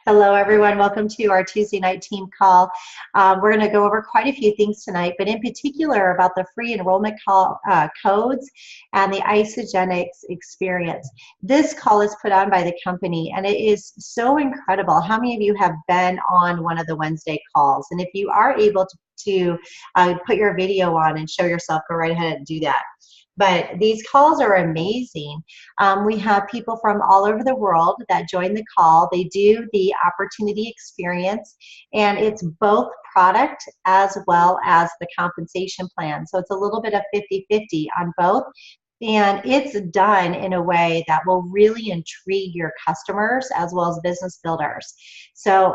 Hello, everyone. Welcome to our Tuesday night team call. We're going to go over quite a few things tonight, but in particular about the free enrollment call codes and the isogenics experience. This call is put on by the company, and it is so incredible. How many of you have been on one of the Wednesday calls? And if you are able to put your video on and show yourself, go right ahead and do that. But these calls are amazing. We have people from all over the world that join the call. They do the opportunity experience, and it's both product as well as the compensation plan. So it's a little bit of 50-50 on both. And it's done in a way that will really intrigue your customers as well as business builders. So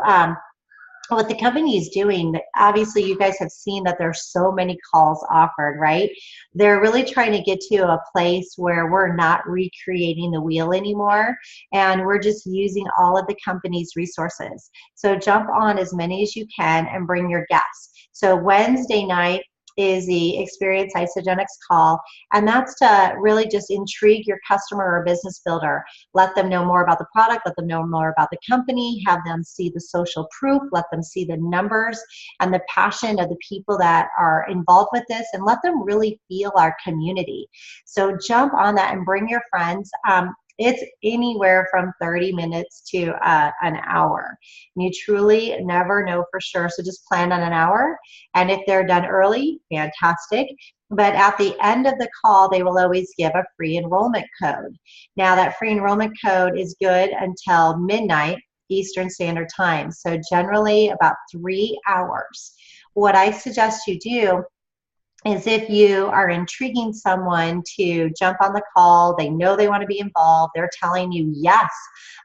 what the company is doing, obviously you guys have seen that there's so many calls offered, right? They're really trying to get to a place where we're not recreating the wheel anymore, and we're just using all of the company's resources. So jump on as many as you can and bring your guests. So Wednesday night is the Experience Isogenics call, and that's to really just intrigue your customer or business builder. Let them know more about the product, let them know more about the company, have them see the social proof, let them see the numbers and the passion of the people that are involved with this, and let them really feel our community. So jump on that and bring your friends. It's anywhere from 30 minutes to an hour. And you truly never know for sure, so just plan on an hour. And if they're done early, fantastic. But at the end of the call, they will always give a free enrollment code. Now, that free enrollment code is good until midnight Eastern Standard Time, so generally about 3 hours. What I suggest you do is if you are intriguing someone to jump on the call, they know they want to be involved, they're telling you, yes,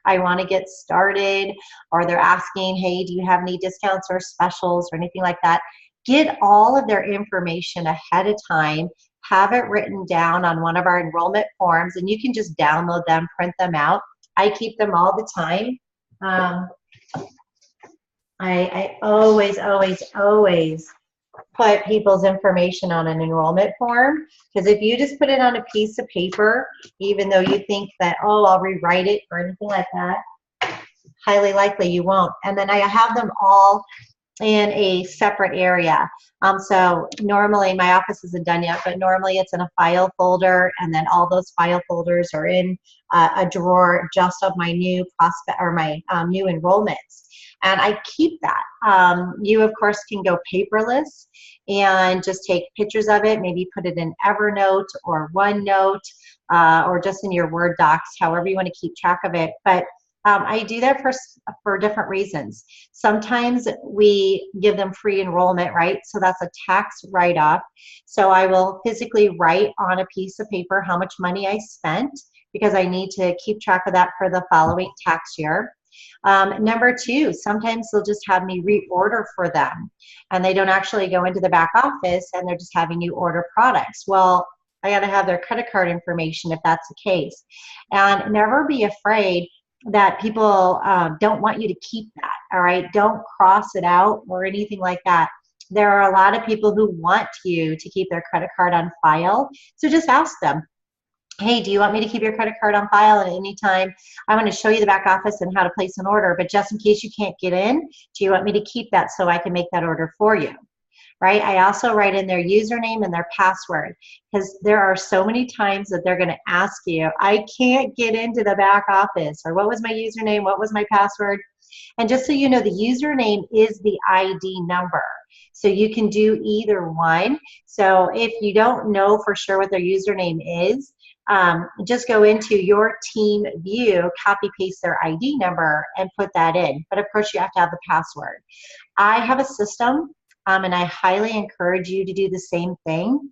I want to get started, or they're asking, hey, do you have any discounts or specials or anything like that, get all of their information ahead of time, have it written down on one of our enrollment forms, and you can just download them, print them out. I keep them all the time. I always put people's information on an enrollment form, because if you just put it on a piece of paper, even though you think that, oh, I'll rewrite it or anything like that, highly likely you won't. And then I have them all in a separate area. So normally, my office isn't done yet, but normally it's in a file folder, and then all those file folders are in a drawer just of my new prospect or my new enrollments. And I keep that. You, of course, can go paperless and just take pictures of it, maybe put it in Evernote or OneNote or just in your Word docs, however you want to keep track of it. But I do that for different reasons. Sometimes we give them free enrollment, right? So that's a tax write-off. So I will physically write on a piece of paper how much money I spent, because I need to keep track of that for the following tax year. Number two, sometimes they'll just have me reorder for them, and they don't actually go into the back office, and they're just having you order products. Well, I got to have their credit card information if that's the case. And never be afraid that people don't want you to keep that, all right? Don't cross it out or anything like that. There are a lot of people who want you to keep their credit card on file, so just ask them, hey, do you want me to keep your credit card on file at any time? I'm going to show you the back office and how to place an order, but just in case you can't get in, do you want me to keep that so I can make that order for you? Right? I also write in their username and their password, because there are so many times that they're going to ask you, I can't get into the back office, or what was my username? What was my password? And just so you know, the username is the ID number. So you can do either one. So if you don't know for sure what their username is, just go into your team view, copy paste their ID number and put that in. But of course you have to have the password. I have a system, and I highly encourage you to do the same thing.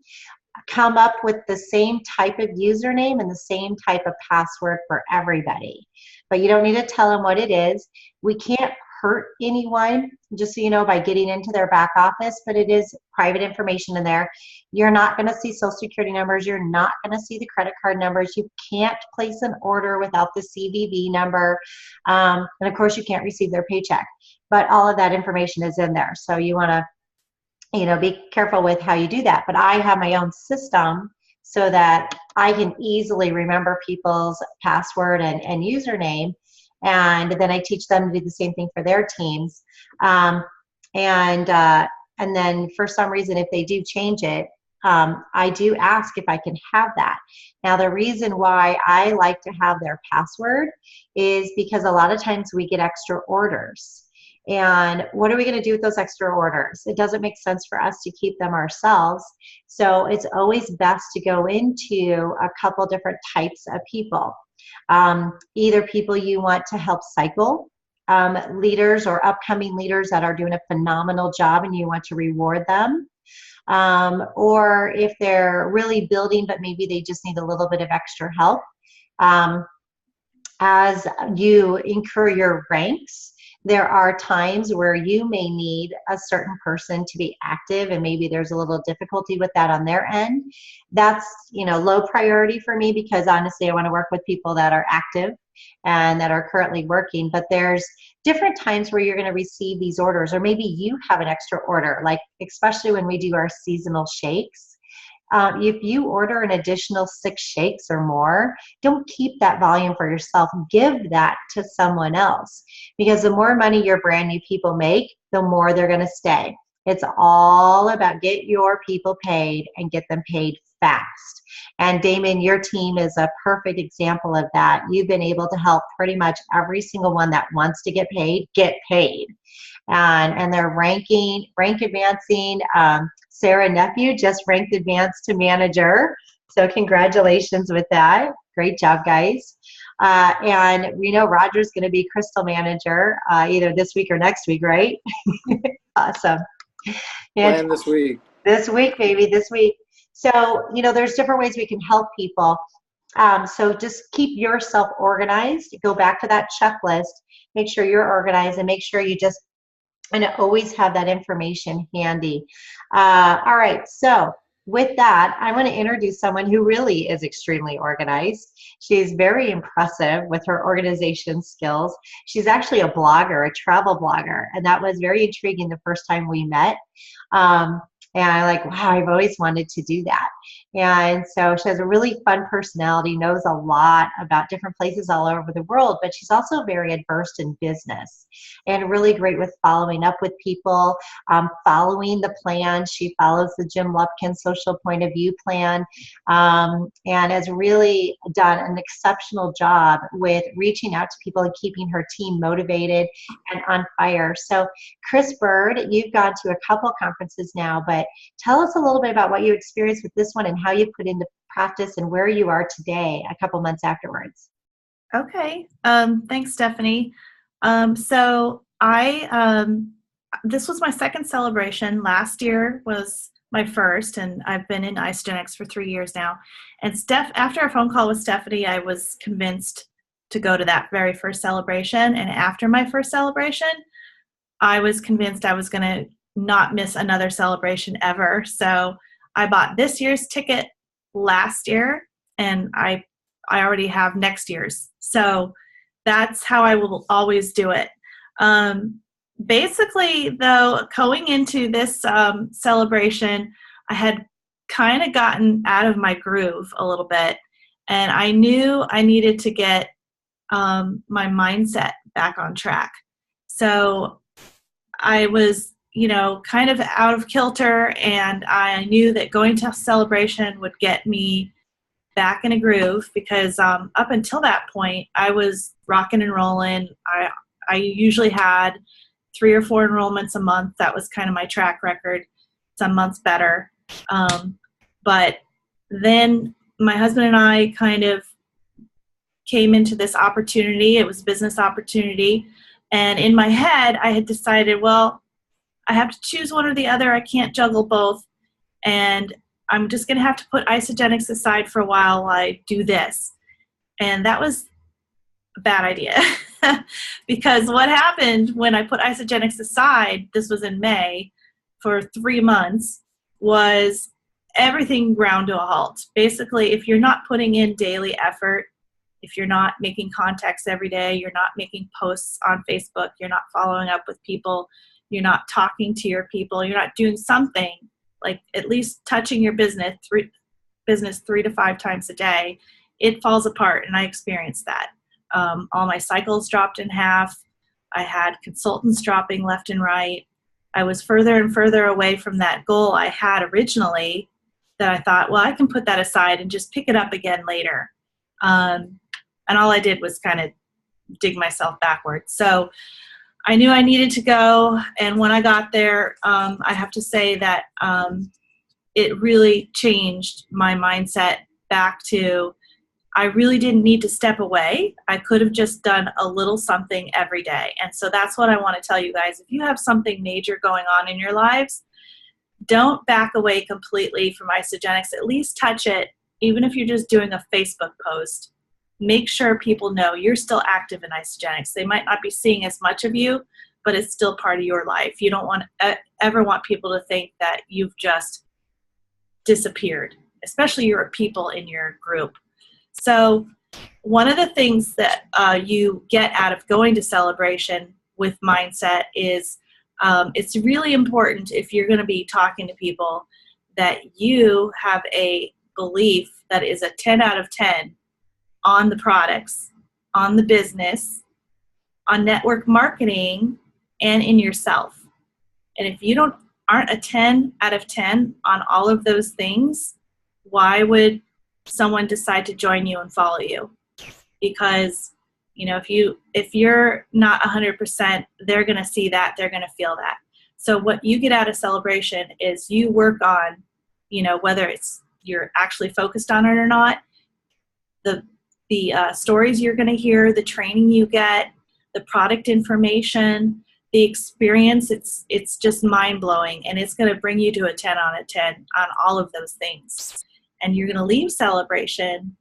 Come up with the same type of username and the same type of password for everybody. But you don't need to tell them what it is. We can't hurt anyone, just so you know, by getting into their back office, but it is private information in there. You're not going to see social security numbers. You're not going to see the credit card numbers. You can't place an order without the CVV number. And of course, you can't receive their paycheck. But all of that information is in there. So you want to, be careful with how you do that. But I have my own system so that I can easily remember people's password and username. And then I teach them to do the same thing for their teams. Um, and uh, and then for some reason, if they do change it, I do ask if I can have that. Now, the reason why I like to have their password is because a lot of times we get extra orders. And what are we going to do with those extra orders? It doesn't make sense for us to keep them ourselves. So it's always best to go into a couple different types of people. Either people you want to help cycle, leaders or upcoming leaders that are doing a phenomenal job and you want to reward them. Or if they're really building, but maybe they just need a little bit of extra help. As you incur your ranks, there are times where you may need a certain person to be active, and maybe there's a little difficulty with that on their end. That's, low priority for me, because honestly, I want to work with people that are active and that are currently working. But there's different times where you're going to receive these orders, or maybe you have an extra order, like especially when we do our seasonal shakes. If you order an additional 6 shakes or more, don't keep that volume for yourself. Give that to someone else, because the more money your brand new people make, the more they're going to stay. It's all about get your people paid and get them paid fast. And Damon, your team is a perfect example of that. You've been able to help pretty much every single one that wants to get paid. And they're rank advancing. Sarah Nephew just ranked advanced to manager. So congratulations with that. Great job, guys. And we know Roger's going to be crystal manager either this week or next week, right? Awesome. Plan this week. This week, baby, this week. So, there's different ways we can help people. So just keep yourself organized. Go back to that checklist. Make sure you're organized, and make sure you just always have that information handy. All right, so with that, I want to introduce someone who really is extremely organized. She's very impressive with her organization skills. She's actually a blogger, a travel blogger, and that was very intriguing the first time we met. And I'm like, wow, I've always wanted to do that. And so she has a really fun personality, knows a lot about different places all over the world, but she's also very adversed in business and really great with following up with people, following the plan. She follows the Jim Lupkin social point of view plan, and has really done an exceptional job with reaching out to people and keeping her team motivated and on fire. So Chris Bird, you've gone to a couple conferences now, but tell us a little bit about what you experienced with this one and how you put into practice and where you are today a couple months afterwards. Okay. Thanks, Stephanie. So this was my second celebration. Last year was my first, and I've been in Isogenics for 3 years now. And after a phone call with Stephanie, I was convinced to go to that very first celebration. And after my first celebration, I was convinced I was going to not miss another celebration ever. So I bought this year's ticket last year, and I already have next year's. So that's how I will always do it. Basically, though, going into this celebration, I had kind of gotten out of my groove a little bit, and I knew I needed to get my mindset back on track. So I was, kind of out of kilter, and I knew that going to celebration would get me back in a groove, because up until that point, I was rocking and rolling. I usually had 3 or 4 enrollments a month. That was kind of my track record. Some months better. But then my husband and I kind of came into this opportunity. It was a business opportunity. And in my head, I had decided, well, I have to choose one or the other. I can't juggle both. And I'm just going to have to put Isogenics aside for a while I do this. And that was a bad idea. Because what happened when I put Isogenics aside, this was in May, for 3 months, was everything ground to a halt. Basically, if you're not putting in daily effort, if you're not making contacts every day, you're not making posts on Facebook, you're not following up with people, you're not talking to your people, you're not doing something, like at least touching your business 3 to 5 times a day, it falls apart, and I experienced that. all my cycles dropped in half. I had consultants dropping left and right. I was further and further away from that goal I had originally, that I thought, well, I can put that aside and just pick it up again later. And all I did was kind of dig myself backwards. So I knew I needed to go. And when I got there, I have to say that it really changed my mindset back to, I really didn't need to step away. I could have just done a little something every day. And so that's what I want to tell you guys. If you have something major going on in your lives, don't back away completely from Isagenix. At least touch it, even if you're just doing a Facebook post. Make sure people know you're still active in Isagenix. They might not be seeing as much of you, but it's still part of your life. You don't ever want people to think that you've just disappeared, especially your people in your group. So one of the things that you get out of going to Celebration with mindset is it's really important, if you're going to be talking to people, that you have a belief that is a 10 out of 10 on the products, on the business, on network marketing, and in yourself. And if you aren't a 10 out of 10 on all of those things, why would someone decide to join you and follow you? Because, you know, if you're not 100%, they're going to see that, they're going to feel that. So what you get out of Celebration is you work on, you know, whether it's you're actually focused on it or not, the stories you're going to hear, the training you get, the product information, the experience, it's just mind-blowing, and it's going to bring you to a 10 on a 10 on all of those things. And you're going to leave Celebration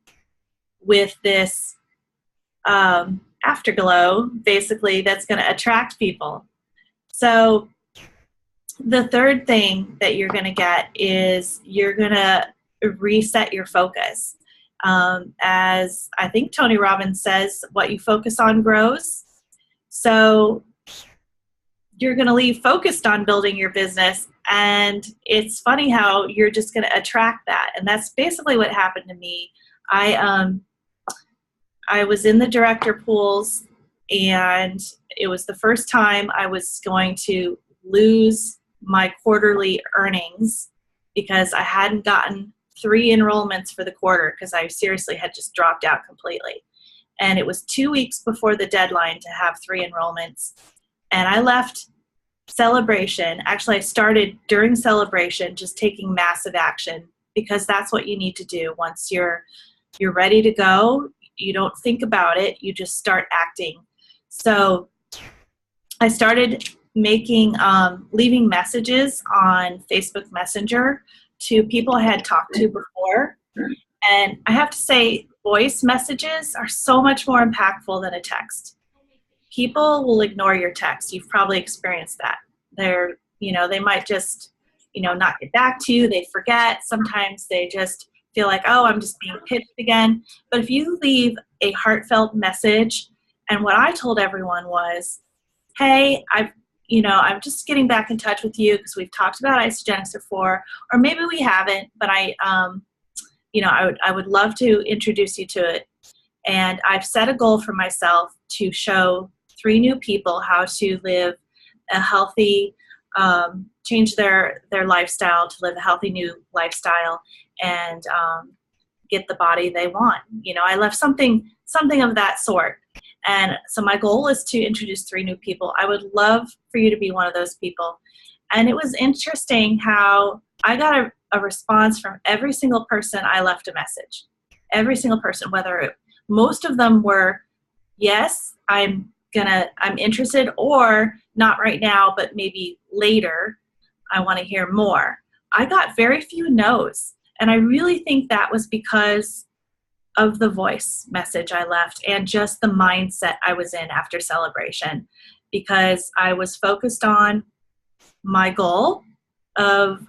with this afterglow, basically, that's going to attract people. So the third thing that you're going to get is you're going to reset your focus. As I think Tony Robbins says, what you focus on grows. So you're going to leave focused on building your business, and it's funny how you're just going to attract that. And that's basically what happened to me. I was in the director pools, and it was the first time I was going to lose my quarterly earnings because I hadn't gotten 3 enrollments for the quarter, because I seriously had just dropped out completely. And it was 2 weeks before the deadline to have 3 enrollments. And I left Celebration. Actually, I started during Celebration just taking massive action, because that's what you need to do. Once you're ready to go, you don't think about it, you just start acting. So I started leaving messages on Facebook Messenger to people I had talked to before. And I have to say, voice messages are so much more impactful than a text. People will ignore your text. You've probably experienced that. They might just, not get back to you. They forget. Sometimes they just feel like, oh, I'm just being pitched again. But if you leave a heartfelt message, and what I told everyone was, hey, I'm just getting back in touch with you because we've talked about Isagenix before, or maybe we haven't, but I would love to introduce you to it. And I've set a goal for myself to show 3 new people how to live a healthy, change their lifestyle to live a healthy new lifestyle and get the body they want. I left something of that sort. And so my goal is to introduce 3 new people. I would love for you to be one of those people. And it was interesting how I got a response from every single person I left a message. Every single person, most of them were, yes, I'm interested, or not right now, but maybe later, I want to hear more. I got very few no's. And I really think that was because of the voice message I left and just the mindset I was in after Celebration, because I was focused on my goal of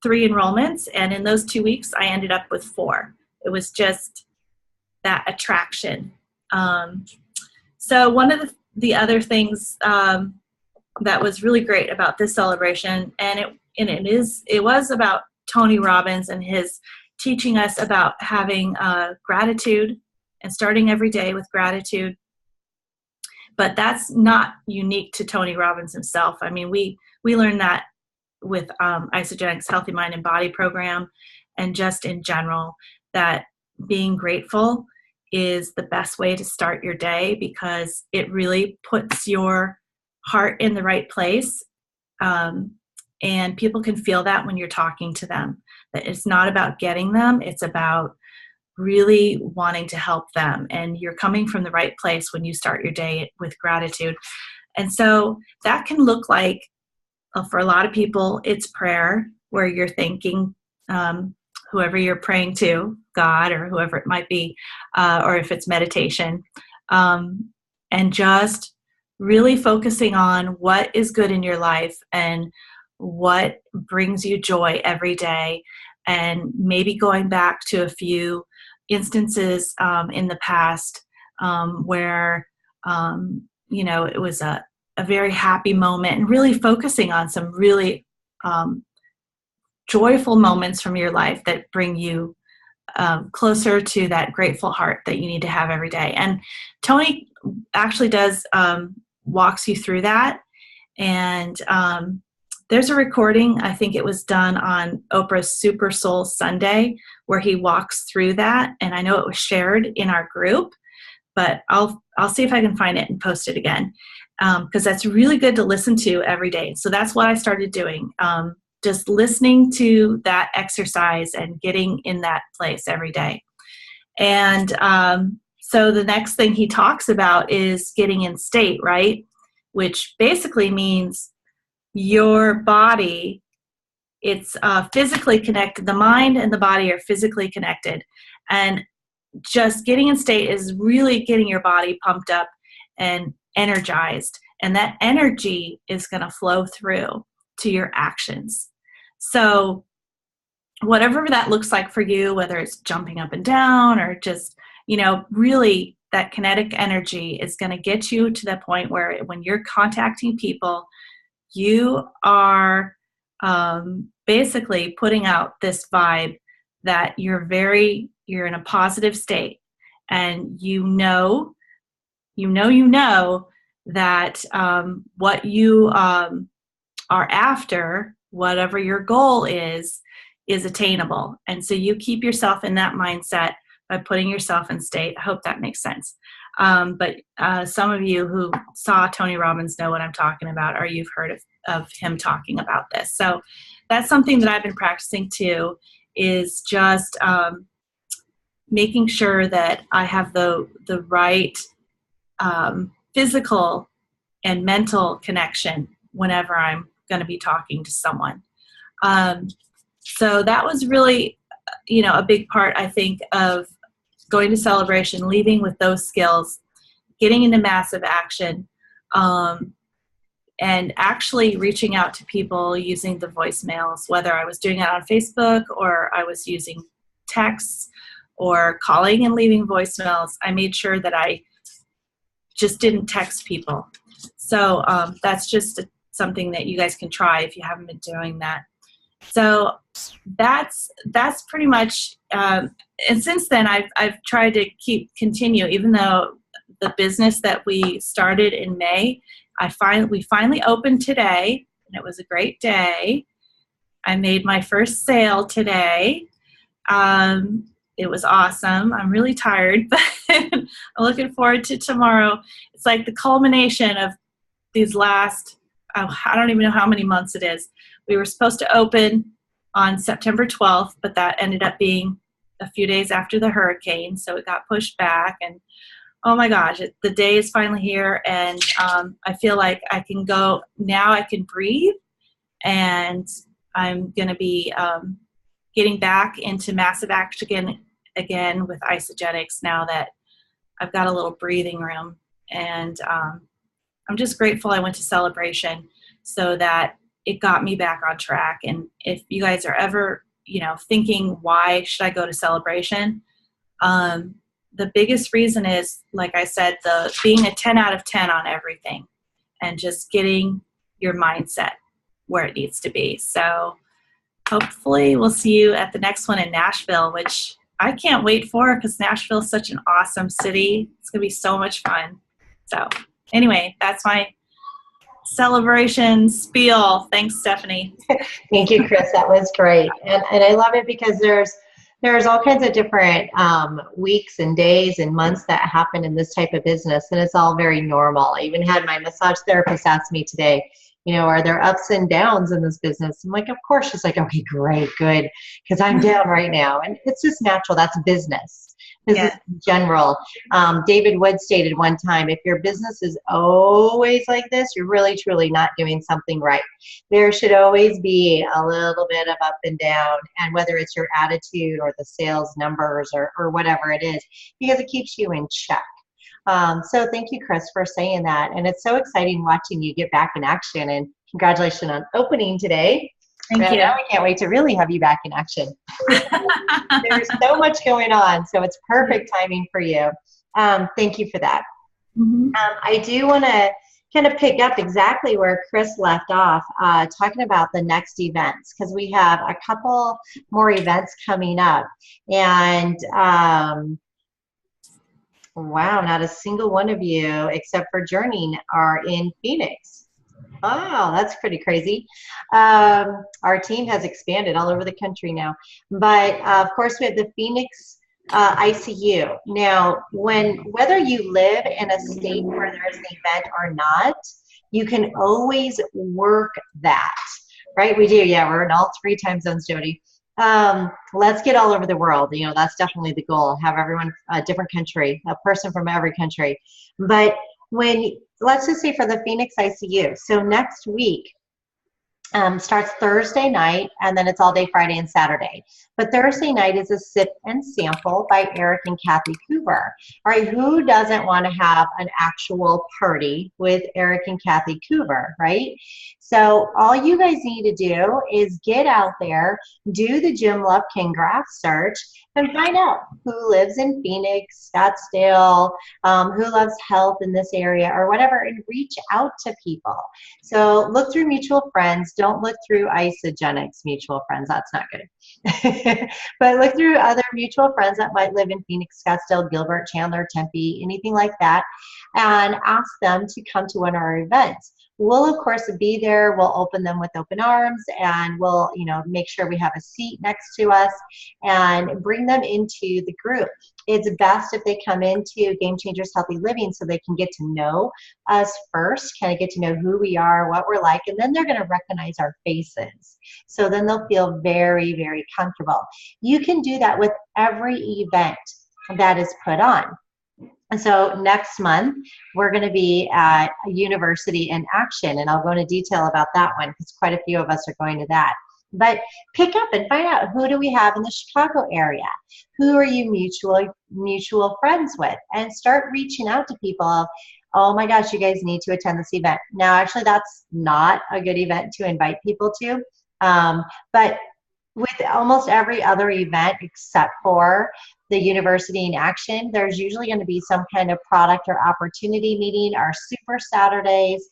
3 enrollments. And in those 2 weeks, I ended up with 4. It was just that attraction. So one of the other things that was really great about this Celebration, and it was about Tony Robbins and his teaching us about having gratitude and starting every day with gratitude. But that's not unique to Tony Robbins himself. I mean, we learned that with Isagenix Healthy Mind and Body program, and just in general, that being grateful is the best way to start your day, because it really puts your heart in the right place. And people can feel that when you're talking to them, that it's not about getting them, it's about really wanting to help them. And you're coming from the right place when you start your day with gratitude. And so that can look like, for a lot of people, it's prayer, where you're thanking whoever you're praying to, God or whoever it might be, or if it's meditation, and just really focusing on what is good in your life and what brings you joy every day, and maybe going back to a few instances in the past where it was a very happy moment, and really focusing on some really joyful moments from your life that bring you closer to that grateful heart that you need to have every day. And Tony actually does walks you through that. And there's a recording, I think it was done on Oprah's Super Soul Sunday, where he walks through that. And I know it was shared in our group, but I'll see if I can find it and post it again, because that's really good to listen to every day. So that's what I started doing, just listening to that exercise and getting in that place every day. And so the next thing he talks about is getting in state, right? Which basically means your body, it's physically connected. The mind and the body are physically connected. And just getting in state is really getting your body pumped up and energized. And that energy is going to flow through to your actions. So whatever that looks like for you, whether it's jumping up and down or just, really that kinetic energy is going to get you to the point where when you're contacting people, you are basically putting out this vibe that you're in a positive state, and you know that what you are after, whatever your goal is attainable. And so you keep yourself in that mindset by putting yourself in state. I hope that makes sense. But some of you who saw Tony Robbins know what I'm talking about, or you've heard of him talking about this. So that's something that I've been practicing too, is just making sure that I have the right physical and mental connection whenever I'm going to be talking to someone. So that was really, a big part, I think, of going to Celebration, leaving with those skills, getting into massive action, and actually reaching out to people using the voicemails, whether I was doing it on Facebook or I was using texts or calling and leaving voicemails. I made sure that I just didn't text people. So that's just something that you guys can try if you haven't been doing that. So that's pretty much, and since then I've tried to continue, even though the business that we started in May, we finally opened today, and it was a great day. I made my first sale today. It was awesome. I'm really tired, but I'm looking forward to tomorrow. It's like the culmination of these last, I don't even know how many months it is. We were supposed to open on September 12th, but that ended up being a few days after the hurricane, so it got pushed back. And oh my gosh, the day is finally here, and I feel like I can go now. I can breathe, and I'm going to be getting back into massive action again with Isagenix now that I've got a little breathing room. And I'm just grateful I went to Celebration so that it got me back on track. And if you guys are ever, thinking, why should I go to Celebration? The biggest reason is, like I said, being a 10 out of 10 on everything and just getting your mindset where it needs to be. So hopefully we'll see you at the next one in Nashville, which I can't wait for it because Nashville is such an awesome city. It's going to be so much fun. So anyway, that's my celebration spiel. Thanks, Stephanie. Thank you, Chris. That was great. And I love it because there's all kinds of different weeks and days and months that happen in this type of business, and it's all very normal. I even had my massage therapist ask me today, are there ups and downs in this business? I'm like, of course. She's like, okay, great, good, because I'm down right now. And it's just natural. That's business. Business in general. David Wood stated one time, if your business is always like this, you're really, truly not doing something right. There should always be a little bit of up and down, and whether it's your attitude or the sales numbers or whatever it is, because it keeps you in check. So thank you, Chris, for saying that. And it's so exciting watching you get back in action, and congratulations on opening today. Thank you. Now we can't wait to really have you back in action. There's so much going on, so it's perfect timing for you. Thank you for that. Mm-hmm. I do want to kind of pick up exactly where Chris left off, talking about the next events, because we have a couple more events coming up. And wow, not a single one of you, except for Journey, are in Phoenix. Oh, that's pretty crazy. Our team has expanded all over the country now. But of course, we have the Phoenix ICU. Now, whether you live in a state where there's an event or not, you can always work that, right? We do, yeah, we're in all 3 time zones, Jody. Let's get all over the world. That's definitely the goal. Have everyone, a different country, a person from every country. But let's just say for the Phoenix ICU, so next week starts Thursday night, and then it's all day Friday and Saturday. But Thursday night is a sip and sample by Eric and Kathy Coover. All right, who doesn't want to have an actual party with Eric and Kathy Coover, right? So all you guys need to do is get out there, do the Jim Love King graph search, and find out who lives in Phoenix, Scottsdale, who loves health in this area or whatever, and reach out to people. So look through mutual friends. Don't look through Isogenics mutual friends. That's not good. But look through other mutual friends that might live in Phoenix, Scottsdale, Gilbert, Chandler, Tempe, anything like that, and ask them to come to one of our events. We'll, of course, be there. We'll open them with open arms, and we'll, make sure we have a seat next to us and bring them into the group. It's best if they come into Game Changers Healthy Living so they can get to know us first, kind of get to know who we are, what we're like, and then they're going to recognize our faces. So then they'll feel very, very comfortable. You can do that with every event that is put on. And so next month, we're going to be at a university in action, and I'll go into detail about that one because quite a few of us are going to that. But pick up and find out, who do we have in the Chicago area? Who are you mutual friends with? And start reaching out to people. Oh my gosh, you guys need to attend this event. Now, actually, that's not a good event to invite people to. But with almost every other event except for the University in Action, there's usually going to be some kind of product or opportunity meeting, our Super Saturdays,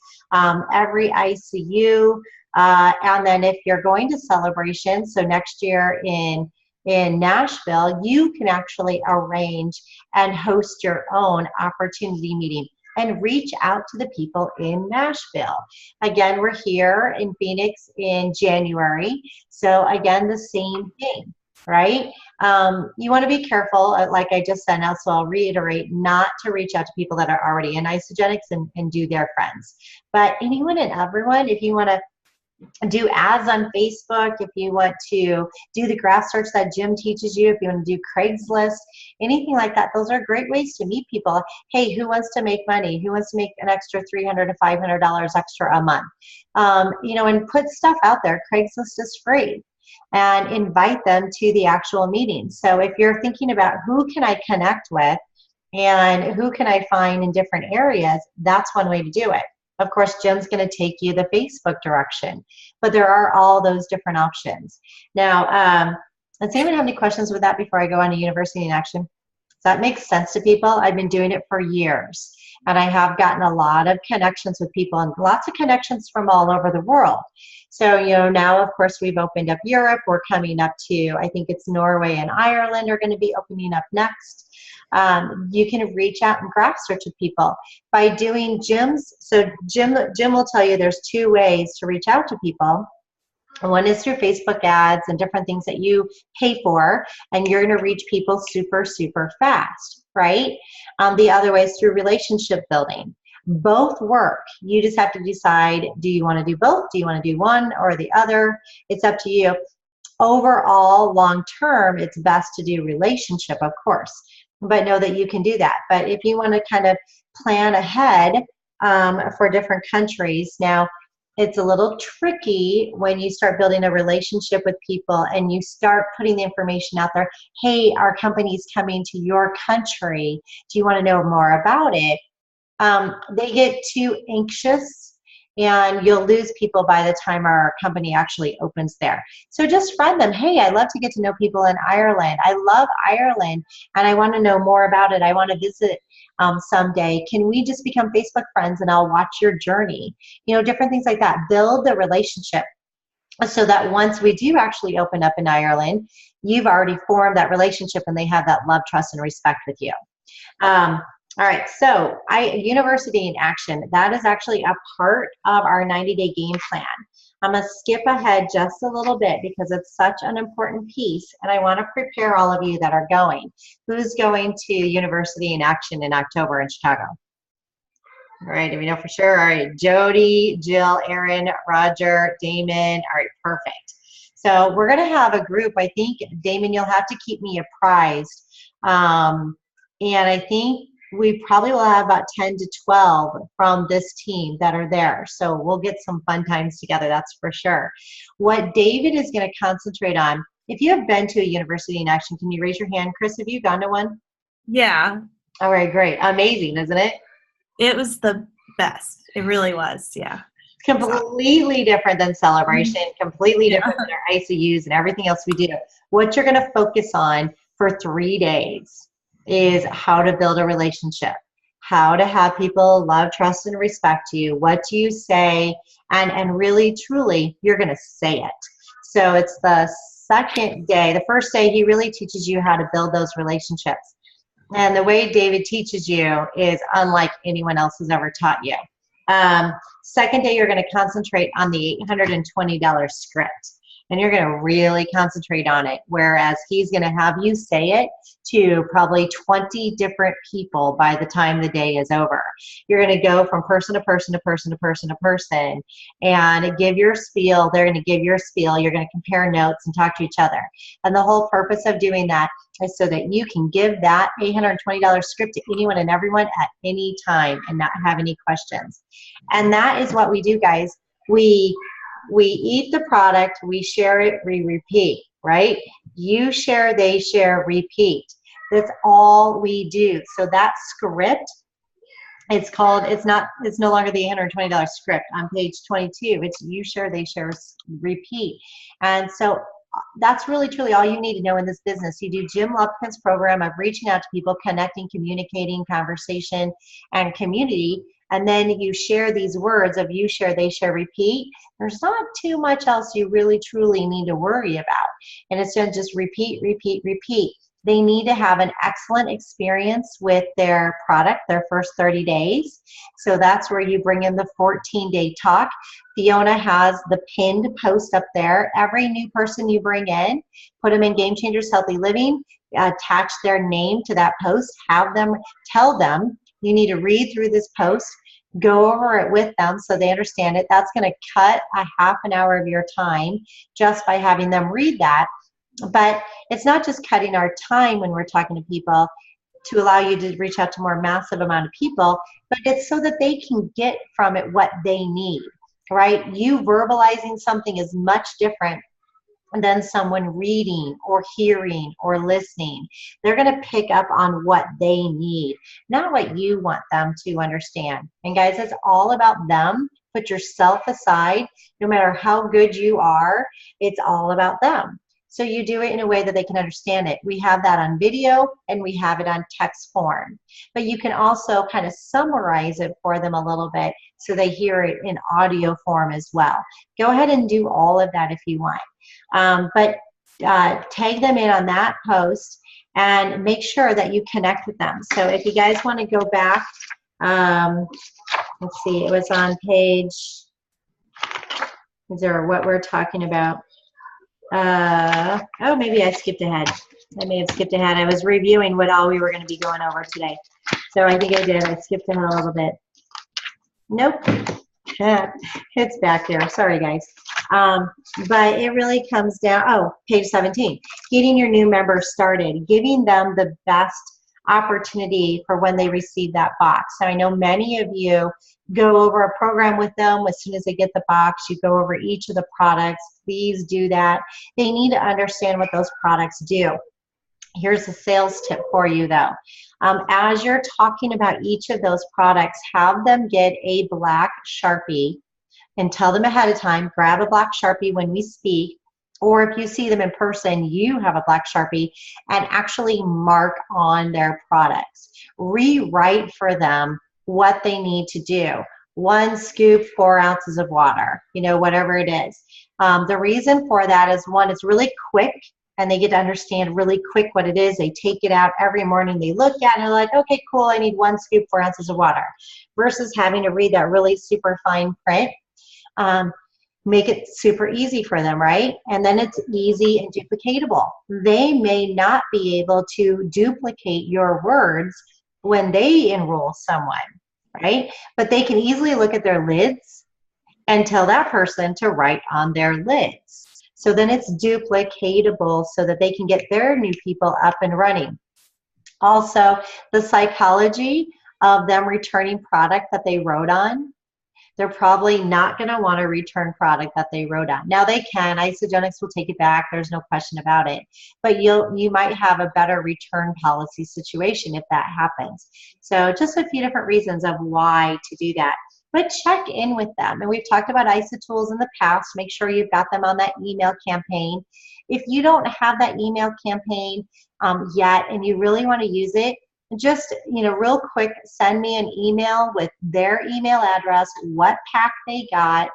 every ICU. And then if you're going to Celebration, so next year in Nashville, you can actually arrange and host your own opportunity meeting and reach out to the people in Nashville. Again, we're here in Phoenix in January. So again, the same thing, right? You want to be careful, like I just said now, so I'll reiterate, not to reach out to people that are already in Isogenics and do their friends. But anyone and everyone, if you want to do ads on Facebook, if you want to do the graph search that Jim teaches you, if you want to do Craigslist, anything like that, those are great ways to meet people. Hey, who wants to make money? Who wants to make an extra $300 to $500 extra a month? And put stuff out there. Craigslist is free. And invite them to the actual meeting. So if you're thinking about who can I connect with and who can I find in different areas, that's one way to do it. Of course, Jim's going to take you the Facebook direction, but there are all those different options. Now, does anyone have any questions with that before I go on to University in Action? Does that make sense to people? I've been doing it for years. And I have gotten a lot of connections with people and lots of connections from all over the world. So, now, of course, we've opened up Europe. We're coming up to, I think it's Norway and Ireland are going to be opening up next. You can reach out and graph search with people by doing Gyms. So Jim will tell you there's 2 ways to reach out to people. One is through Facebook ads and different things that you pay for, and you're going to reach people super, super fast, right? The other way is through relationship building. Both work. You just have to decide, do you want to do both? Do you want to do one or the other? It's up to you. Overall, long term, it's best to do relationship, of course, but know that you can do that. But if you want to kind of plan ahead for different countries, now, it's a little tricky when you start building a relationship with people and you start putting the information out there. Hey, our company's coming to your country. Do you want to know more about it? They get too anxious and you'll lose people by the time our company actually opens there. So just friend them. Hey, I'd love to get to know people in Ireland. I love Ireland and I want to know more about it. I want to visit someday. Can we just become Facebook friends and I'll watch your journey? Different things like that. Build the relationship so that once we do actually open up in Ireland, you've already formed that relationship and they have that love, trust, and respect with you. All right, so University in Action, that is actually a part of our 90-day game plan. I'm going to skip ahead just a little bit because it's such an important piece, and I want to prepare all of you that are going. Who's going to University in Action in October in Chicago? All right, do we know for sure? All right, Jody, Jill, Aaron, Roger, Damon. All right, perfect. So we're going to have a group. I think, Damon, you'll have to keep me apprised. And I think we probably will have about 10 to 12 from this team that are there. So we'll get some fun times together, that's for sure. What David is going to concentrate on, if you have been to a University in Action, can you raise your hand? Chris, have you gone to one? Yeah. All right, great. Amazing, isn't it? It was the best. It really was, yeah. Completely different than Celebration, completely different than our ICUs and everything else we do. What you're going to focus on for 3 days is how to build a relationship, how to have people love, trust, and respect you, what do you say, and really, truly, you're going to say it. So it's the second day. The first day, he really teaches you how to build those relationships. And the way David teaches you is unlike anyone else has ever taught you. Second day, you're going to concentrate on the $820 script. And you're going to really concentrate on it, whereas he's going to have you say it to probably 20 different people by the time the day is over. You're going to go from person to person to person to person to person and give your spiel. They're going to give your spiel. You're going to compare notes and talk to each other. And the whole purpose of doing that is so that you can give that $820 script to anyone and everyone at any time and not have any questions. And that is what we do, guys. We eat the product, we share it, we repeat, right? You share, they share, repeat. That's all we do. So that script, it's no longer the $820 script on page 22. It's you share, they share, repeat. And so that's really, truly all you need to know in this business. You do Jim Lupkin's program of reaching out to people, connecting, communicating, conversation, and community. And then you share these words of you share, they share, repeat. There's not too much else you really, truly need to worry about. And it's just repeat, repeat, repeat. They need to have an excellent experience with their product their first 30 days. So that's where you bring in the 14-day talk. Fiona has the pinned post up there. Every new person you bring in, put them in Game Changers Healthy Living, attach their name to that post, have them tell them you need to read through this post, go over it with them so they understand it. That's going to cut a half an hour of your time just by having them read that. But it's not just cutting our time when we're talking to people to allow you to reach out to more massive amount of people, but it's so that they can get from it what they need, right? You verbalizing something is much different than someone reading or hearing or listening. They're going to pick up on what they need, not what you want them to understand. And guys, it's all about them. Put yourself aside. No matter how good you are, it's all about them. So you do it in a way that they can understand it. We have that on video and we have it on text form. But you can also kind of summarize it for them a little bit so they hear it in audio form as well. Go ahead and do all of that if you want. But tag them in on that post and make sure that you connect with them. So if you guys want to go back, let's see, it was on page, is there what we're talking about? Oh, maybe I skipped ahead. I may have skipped ahead. I was reviewing what all we were going to be going over today. So I think I did. I skipped ahead a little bit. Nope. It's back there. Sorry, guys. But it really comes down, oh, page 17. Getting your new members started. Giving them the best opportunity for when they receive that box. So I know many of you go over a program with them. As soon as they get the box, you go over each of the products. Please do that. They need to understand what those products do. Here's a sales tip for you though. As you're talking about each of those products, have them get a black Sharpie and tell them ahead of time, grab a black Sharpie when we speak, or if you see them in person, you have a black Sharpie and actually mark on their products. Rewrite for them what they need to do. 1 scoop, 4 ounces of water, you know, whatever it is. The reason for that is, one, it's really quick and they get to understand really quick what it is. They take it out every morning, they look at it and they're like, okay, cool, I need 1 scoop, 4 ounces of water, versus having to read that really super fine print. Make it super easy for them, right? And then it's easy and duplicatable. They may not be able to duplicate your words when they enroll someone, right? But they can easily look at their lids and tell that person to write on their lids. So then it's duplicatable so that they can get their new people up and running. Also, the psychology of them returning product that they wrote on. They're probably not going to want to return product that they wrote on. Now they can. Isogenics will take it back. There's no question about it. But you might have a better return policy situation if that happens. So just a few different reasons of why to do that. But check in with them. And we've talked about IsoTools in the past. Make sure you've got them on that email campaign. If you don't have that email campaign yet and you really want to use it, just, you know, real quick, send me an email with their email address, what pack they got,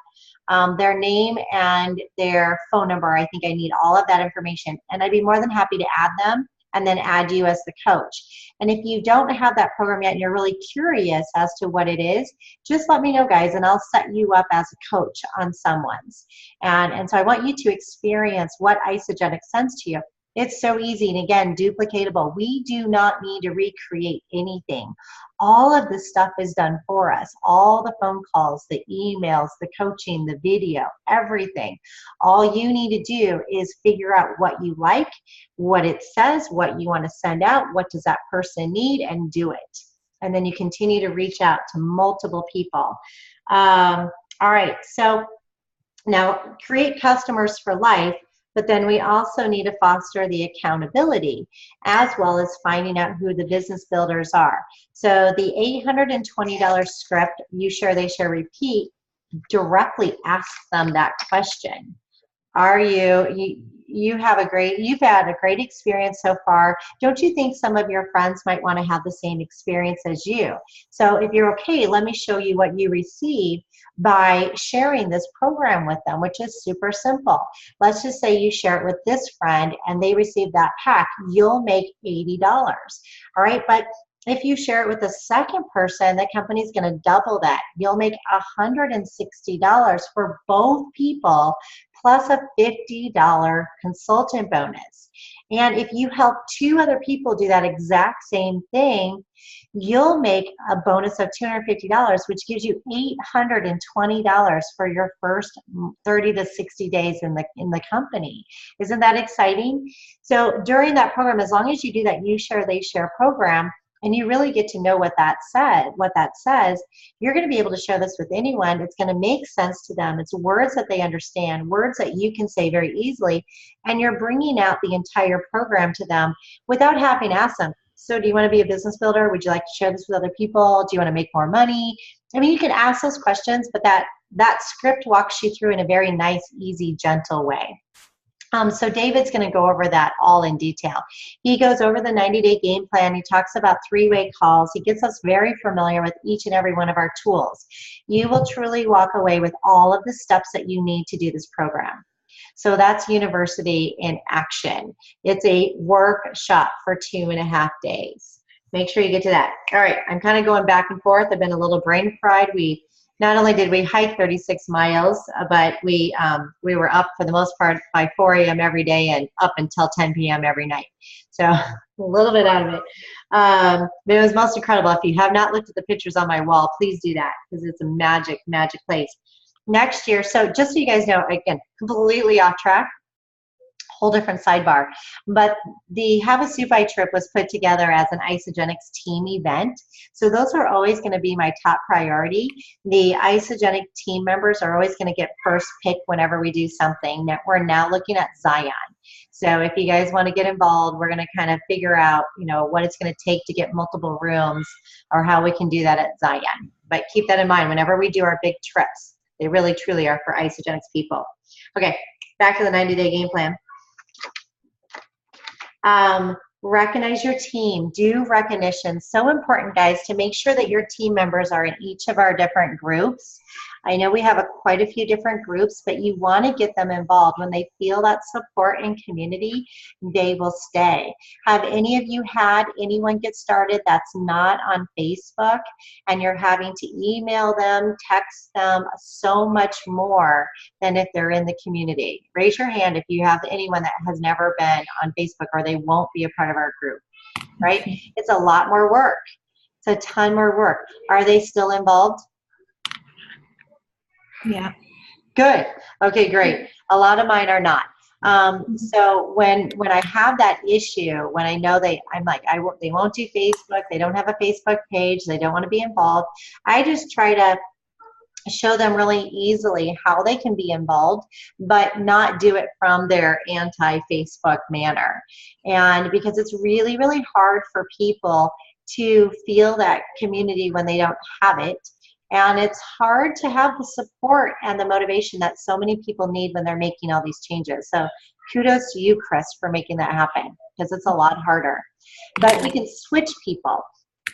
their name and their phone number. I think I need all of that information. And I'd be more than happy to add them and then add you as the coach. And if you don't have that program yet and you're really curious as to what it is, just let me know, guys, and I'll set you up as a coach on someone's. And so I want you to experience what Isogenics sends to you. It's so easy, and again, duplicatable. We do not need to recreate anything. All of this stuff is done for us. All the phone calls, the emails, the coaching, the video, everything. All you need to do is figure out what you like, what it says, what you want to send out, what does that person need, and do it. And then you continue to reach out to multiple people. All right, so now create customers for life. But then we also need to foster the accountability as well as finding out who the business builders are. So the $820 script, you share, they share, repeat, directly ask them that question. Are you've had a great experience so far. Don't you think some of your friends might want to have the same experience as you? So if you're okay, let me show you what you receive by sharing this program with them, which is super simple. Let's just say you share it with this friend and they receive that pack. You'll make $80. All right, but if you share it with a second person, the company's going to double that. You'll make $160 for both people, plus a $50 consultant bonus. And if you help 2 other people do that exact same thing, you'll make a bonus of $250, which gives you $820 for your first 30 to 60 days in the company. Isn't that exciting? So during that program, as long as you do that you share, they share program, and you really get to know what that says, you're going to be able to share this with anyone. It's going to make sense to them. It's words that they understand, words that you can say very easily, and you're bringing out the entire program to them without having to ask them, so do you want to be a business builder? Would you like to share this with other people? Do you want to make more money? I mean, you can ask those questions, but that script walks you through in a very nice, easy, gentle way. So David's going to go over that all in detail. He goes over the 90-day game plan. He talks about three-way calls. He gets us very familiar with each and every one of our tools. You will truly walk away with all of the steps that you need to do this program. So that's University in Action. It's a workshop for 2.5 days. Make sure you get to that. All right, I'm kind of going back and forth. I've been a little brain fried. Not only did we hike 36 miles, but we were up for the most part by 4 a.m. every day and up until 10 p.m. every night. So a little bit out of it. But it was most incredible. If you have not looked at the pictures on my wall, please do that because it's a magic, magic place. Next year, so just so you guys know, again, completely off track, whole different sidebar, but the Have a Sufi trip was put together as an Isogenics team event. So those are always going to be my top priority. The Isogenic team members are always going to get first pick whenever we do something. That we're now looking at Zion. So if you guys want to get involved, we're going to kind of figure out, what it's going to take to get multiple rooms or how we can do that at Zion. But keep that in mind whenever we do our big trips. They really, truly are for Isogenics people. Okay, back to the 90-day game plan. Recognize your team. Do recognition. So important, guys, to make sure that your team members are in each of our different groups. I know we have quite a few different groups, but you want to get them involved. When they feel that support and community, they will stay. Have any of you had anyone get started that's not on Facebook and you're having to email them, text them so much more than if they're in the community? Raise your hand if you have anyone that has never been on Facebook or they won't be a part of our group, right? It's a lot more work. It's a ton more work. Are they still involved? Yeah. Good. Okay, great. A lot of mine are not. So when I have that issue, when I know they won't do Facebook, they don't have a Facebook page, they don't want to be involved, I just try to show them really easily how they can be involved, but not do it from their anti-Facebook manner. And because it's really, really hard for people to feel that community when they don't have it. And it's hard to have the support and the motivation that so many people need when they're making all these changes. So kudos to you, Chris, for making that happen because it's a lot harder. But you can switch people.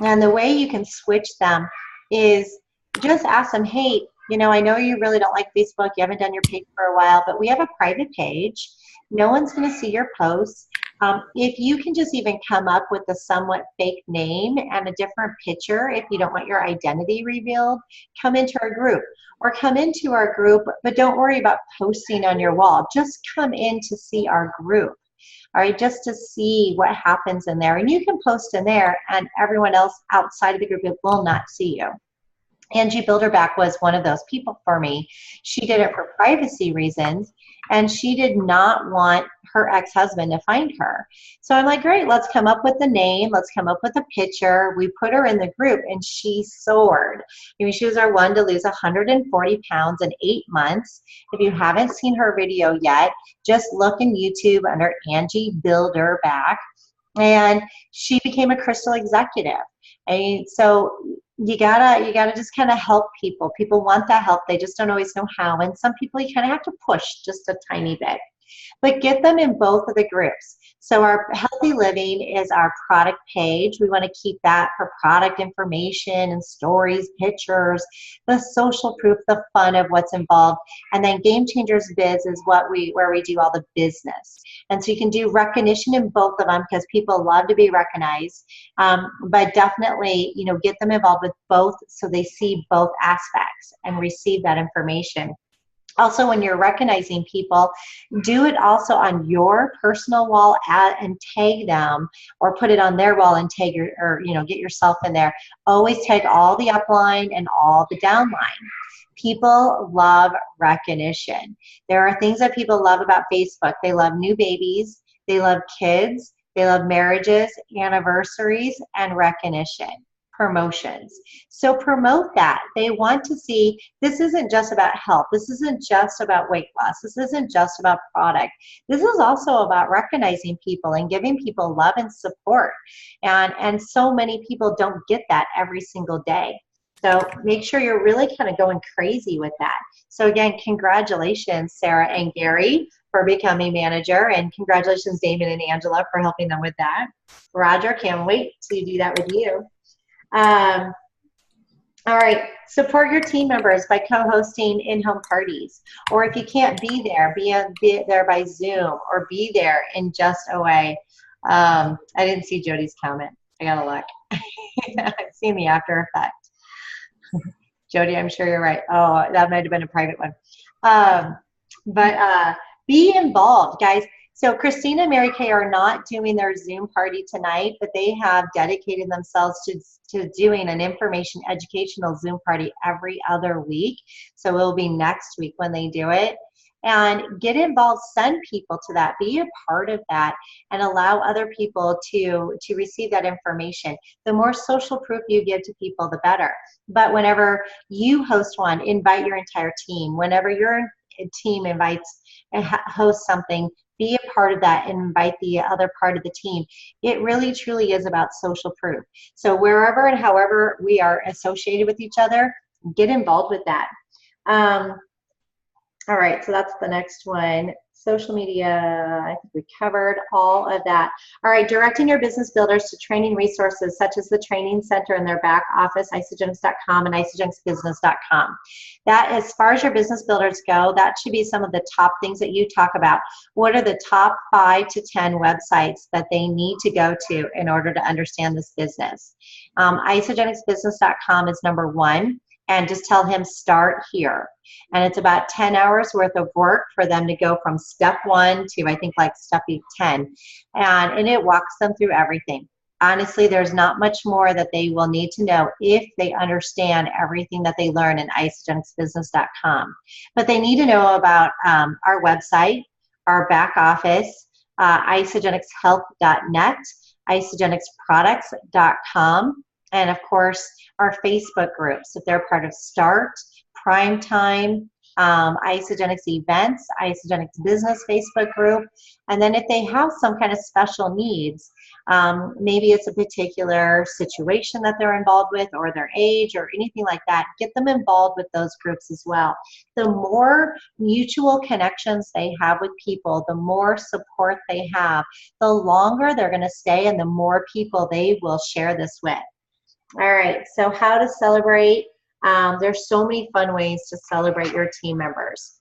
And the way you can switch them is just ask them, hey, I know you really don't like Facebook. You haven't done your page for a while, but we have a private page. No one's going to see your posts. If you can just even come up with a somewhat fake name and a different picture, if you don't want your identity revealed, come into our group. Or come into our group, but don't worry about posting on your wall. Just come in to see our group. All right, just to see what happens in there. And you can post in there, and everyone else outside of the group will not see you. Angie Bilderback was one of those people for me. She did it for privacy reasons, and she did not want her ex-husband to find her. So I'm like, great, let's come up with the name. Let's come up with a picture. We put her in the group, and she soared. She was our one to lose 140 pounds in 8 months. If you haven't seen her video yet, just look in YouTube under Angie Bilderback, and she became a Crystal executive. And so you gotta just kind of help people. People want that help. They just don't always know how. And some people you kind of have to push just a tiny bit. But get them in both of the groups. So our Healthy Living is our product page. We want to keep that for product information and stories, pictures, the social proof, the fun of what's involved. And then Game Changers Biz is where we do all the business. And so you can do recognition in both of them because people love to be recognized. But definitely, get them involved with both so they see both aspects and receive that information. Also, when you're recognizing people, do it also on your personal wall and tag them, or put it on their wall and tag get yourself in there. Always tag all the upline and all the downline. People love recognition. There are things that people love about Facebook. They love new babies, they love kids, they love marriages, anniversaries, and recognition. Promotions. So promote that. They want to see this isn't just about health. This isn't just about weight loss. This isn't just about product. This is also about recognizing people and giving people love and support. And so many people don't get that every single day. So make sure you're really kind of going crazy with that. So again, congratulations, Sarah and Gary, for becoming manager, and congratulations, Damon and Angela, for helping them with that. Roger, can't wait to do that with you. All right, support your team members by co-hosting in-home parties, or if you can't be there, be there by Zoom, or be there in just OA. I didn't see Jody's comment. I gotta look. I've seen the after effect. Jody, I'm sure you're right. Oh, that might have been a private one. But be involved, guys. So Christina and Mary Kay are not doing their Zoom party tonight, but they have dedicated themselves to doing an information educational Zoom party every other week. So it will be next week when they do it. And get involved, send people to that, be a part of that, and allow other people to receive that information. The more social proof you give to people, the better. But whenever you host one, invite your entire team. Whenever your team hosts something, be a part of that and invite the other part of the team. It really, truly is about social proof. So wherever and however we are associated with each other, get involved with that. All right, so that's the next one. Social media, I think we covered all of that. All right, directing your business builders to training resources such as the training center in their back office, isogenics.com and isogenicsbusiness.com. That, as far as your business builders go, that should be some of the top things that you talk about. What are the top 5 to 10 websites that they need to go to in order to understand this business? Isogenicsbusiness.com is number 1. And just tell him start here. And it's about 10 hours worth of work for them to go from step 1 to, I think, like step 10. And it walks them through everything. Honestly, there's not much more that they will need to know if they understand everything that they learn in isogenicsbusiness.com. But they need to know about our website, our back office, isogenicshealth.net, isogenicsproducts.com, and of course, our Facebook groups. If they're part of START, Primetime, Isogenics Events, Isogenics Business Facebook group, and then if they have some kind of special needs, maybe it's a particular situation that they're involved with, or their age, or anything like that, get them involved with those groups as well. The more mutual connections they have with people, the more support they have, the longer they're going to stay, and the more people they will share this with. All right, so how to celebrate. There's so many fun ways to celebrate your team members.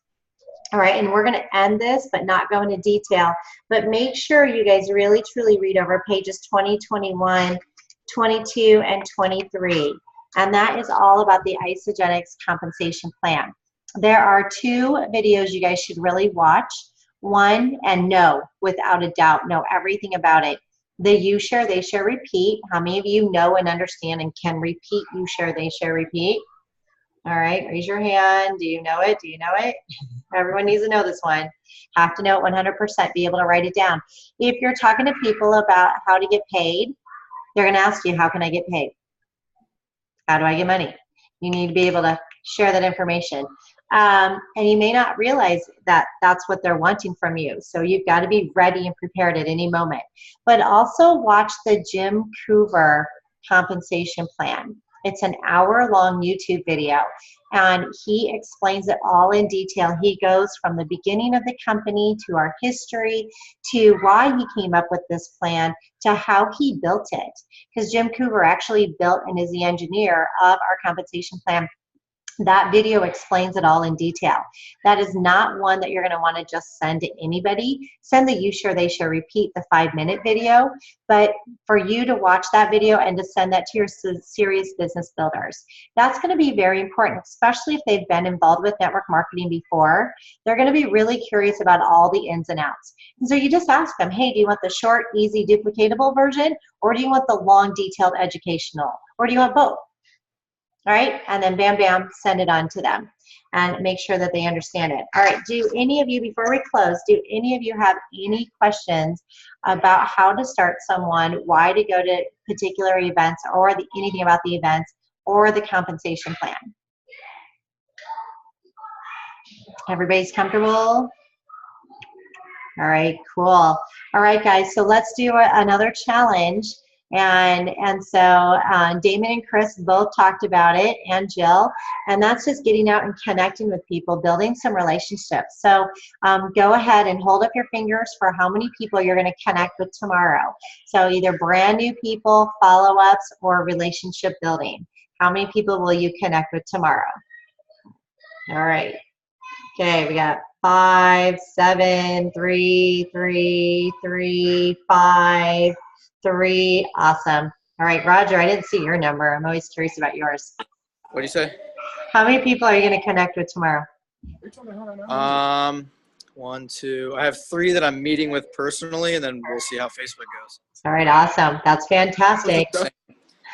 All right, and we're going to end this, but not go into detail. But make sure you guys really, truly read over pages 20, 21, 22, and 23. And that is all about the Isogenics compensation plan. There are 2 videos you guys should really watch. One, and know, without a doubt, know everything about it. The you share, they share, repeat. How many of you know and understand and can repeat you share, they share, repeat? All right, raise your hand. Do you know it? Do you know it? Everyone needs to know this one. Have to know it 100%. Be able to write it down. If you're talking to people about how to get paid, they're going to ask you, how can I get paid? How do I get money? You need to be able to share that information. And you may not realize that that's what they're wanting from you. So you've got to be ready and prepared at any moment. But also watch the Jim Coover compensation plan. It's an hour-long YouTube video, and he explains it all in detail. He goes from the beginning of the company to our history, to why he came up with this plan, to how he built it. Because Jim Coover actually built and is the engineer of our compensation plan. That video explains it all in detail. That is not one that you're going to want to just send to anybody. Send the you share, they share, repeat, the 5-minute video. But for you to watch that video and to send that to your serious business builders, that's going to be very important, especially if they've been involved with network marketing before. They're going to be really curious about all the ins and outs. And so you just ask them, hey, do you want the short, easy, duplicatable version, or do you want the long, detailed, educational, or do you want both? All right, and then bam, bam, send it on to them and make sure that they understand it. All right, do any of you, before we close, do any of you have any questions about how to start someone, why to go to particular events, or anything about the events or the compensation plan? Everybody's comfortable? All right, cool. All right, guys, so let's do another challenge. And so Damon and Chris both talked about it, and Jill, and that's just getting out and connecting with people, building some relationships. So go ahead and hold up your fingers for how many people you're going to connect with tomorrow. So either brand new people, follow-ups, or relationship building. How many people will you connect with tomorrow? All right. Okay, we got 5, 7, 3, 3, 3, 5, 3. Awesome. All right, Roger, I didn't see your number. I'm always curious about yours. What do you say? How many people are you going to connect with tomorrow? 1, 2. I have 3 that I'm meeting with personally, and then we'll see how Facebook goes. All right, awesome. That's fantastic.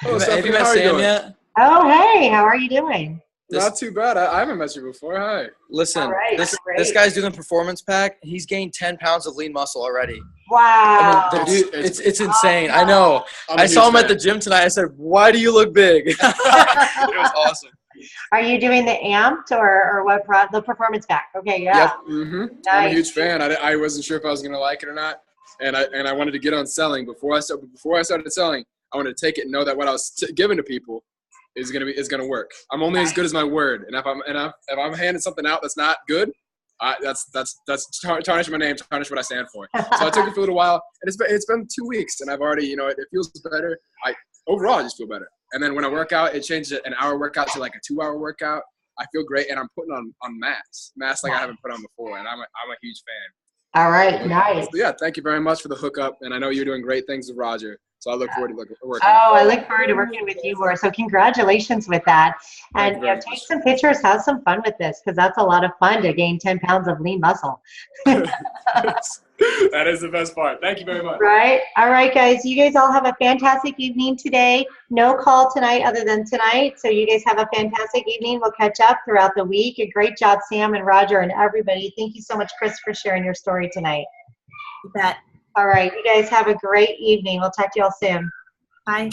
Oh, have you met Sam yet? Oh, hey, how are you doing? Not too bad. I haven't met you before. Hi. Listen, right, this guy's doing the performance pack. He's gained 10 pounds of lean muscle already. Wow. I mean, it's insane. I know. I saw him at the gym tonight. I said, "Why do you look big?" It was awesome. Are you doing the amped or what? The performance pack? Okay, yeah. Yep. Mm-hmm. Nice. I'm a huge fan. I wasn't sure if I was gonna like it or not, and I wanted to get on selling before I started selling. I wanted to take it and know that what I was giving to people is gonna work. I'm only as good as my word, and if I'm handing something out that's not good, that's tarnish my name, tarnish what I stand for. So I took it for a little while, and it's been 2 weeks, and I've already, it feels better. Overall I just feel better. And then when I work out, it changes an hour workout to like a 2-hour workout. I feel great, and I'm putting on mass like I haven't put on before, and I'm a huge fan. All right, nice. So yeah, thank you very much for the hookup, and I know you're doing great things with Roger. So I look forward to working. I look forward to working with you more. So congratulations with that. And take some pictures, have some fun with this, because that's a lot of fun to gain 10 pounds of lean muscle. That is the best part. Thank you very much. Right. All right, guys. You guys all have a fantastic evening today. No call tonight other than tonight. So you guys have a fantastic evening. We'll catch up throughout the week. A great job, Sam and Roger and everybody. Thank you so much, Chris, for sharing your story tonight. You bet. All right. You guys have a great evening. We'll talk to you all soon. Bye.